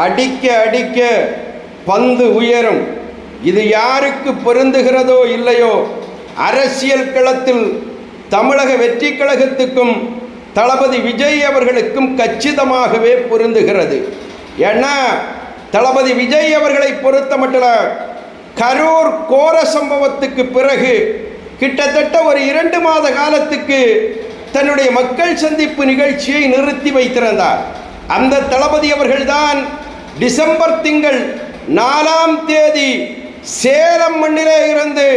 அடிக்க அடிக்க பந்து உயரும். இது யாருக்கு பொருந்துகிறதோ இல்லையோ, அரசியல் களத்தில் தமிழக வெற்றி கழகத்துக்கும் தளபதி விஜய் அவர்களுக்கும் கச்சிதமாகவே பொருந்துகிறது. ஏன்னா தளபதி விஜய் அவர்களை பொறுத்த மட்டும் கரூர் கோர சம்பவத்துக்கு பிறகு கிட்டத்தட்ட ஒரு 2 மாத காலத்துக்கு தன்னுடைய மக்கள் சந்திப்பு நிகழ்ச்சியை நிறுத்தி வைத்திருந்தார். அந்த தளபதி அவர்கள்தான் டிசம்பர் திங்கள் 4ஆம் தேதி சேலம் மண்ணிலே இருந்து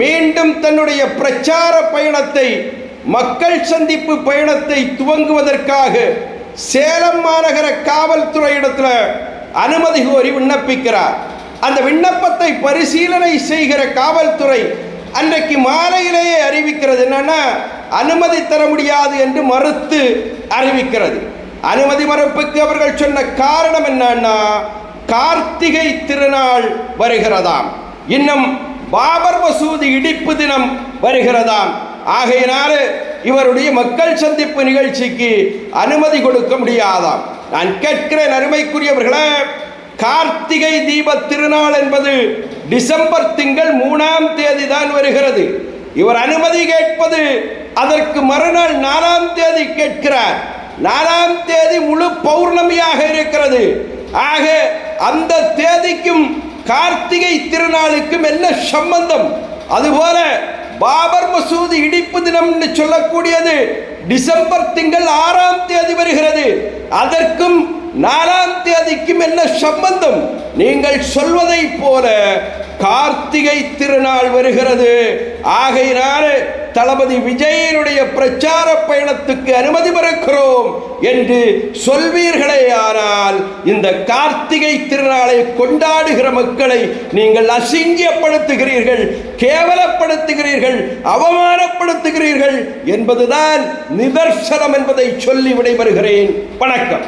மீண்டும் தன்னுடைய பிரச்சார பயணத்தை, மக்கள் சந்திப்பு பயணத்தை துவங்குவதற்காக சேலம் மாநகர காவல்துறையிடத்தில் அனுமதி கோரி விண்ணப்பிக்கிறார். அந்த விண்ணப்பத்தை பரிசீலனை செய்கிற காவல்துறை அன்றைக்கு மாலையிலேயே அறிவிக்கிறது. என்னன்னா, அனுமதி தர முடியாது என்று மறுத்து அறிவிக்கிறது. அனுமதி மறுப்புக்கு அவர்கள் சொன்ன காரணம் என்னன்னா, கார்த்திகை திருநாள் வருகிறதாம், இன்னும் பாபர் மசூதி இடிப்பு தினம் வருகிறதாம். ஆகையினால இவருடைய மக்கள் சந்திப்பு நிகழ்ச்சிக்கு அனுமதி கொடுக்க முடியாதாம். நான் கேட்கிறேன் அருமைக்குரியவர்களே, கார்த்திகை தீப திருநாள் என்பது டிசம்பர் திங்கள் 3ஆம் தேதி தான் வருகிறது. இவர் அனுமதி கேட்பது அதற்கு மறுநாள் 4ஆம் தேதி கேட்கிறார். 4ஆம் தேதி முழு பௌர்ணமியாக இருக்கிறது. ஆக அந்த தேதிக்கும் கார்த்திகை திருநாளுக்கும் என்ன சம்பந்தம்? அதுபோல பாபர் மசூதி இடிப்பு தினம் என்று சொல்லக்கூடியது டிசம்பர் திங்கள் 6ஆம் தேதி வருகிறது. அதற்கும் 4ஆம் தேதிக்கும் என்ன சம்பந்தம்? நீங்கள் சொல்வதை போல கார்த்திகை திருநாள் வருகிறது. ஆகையினால் தளபதி விஜயனுடைய பிரச்சார பயணத்துக்கு அனுமதி மறுக்கிறோம் என்று சொல்வீர்களே, ஆனால் இந்த கார்த்திகை திருநாளை கொண்டாடுகிற மக்களை நீங்கள் அசிங்கப்படுத்துகிறீர்கள், கேவலப்படுத்துகிறீர்கள், அவமானப்படுத்துகிறீர்கள் என்பதுதான் நிதர்சனம் என்பதை சொல்லி விடைபெறுகிறேன். வணக்கம்.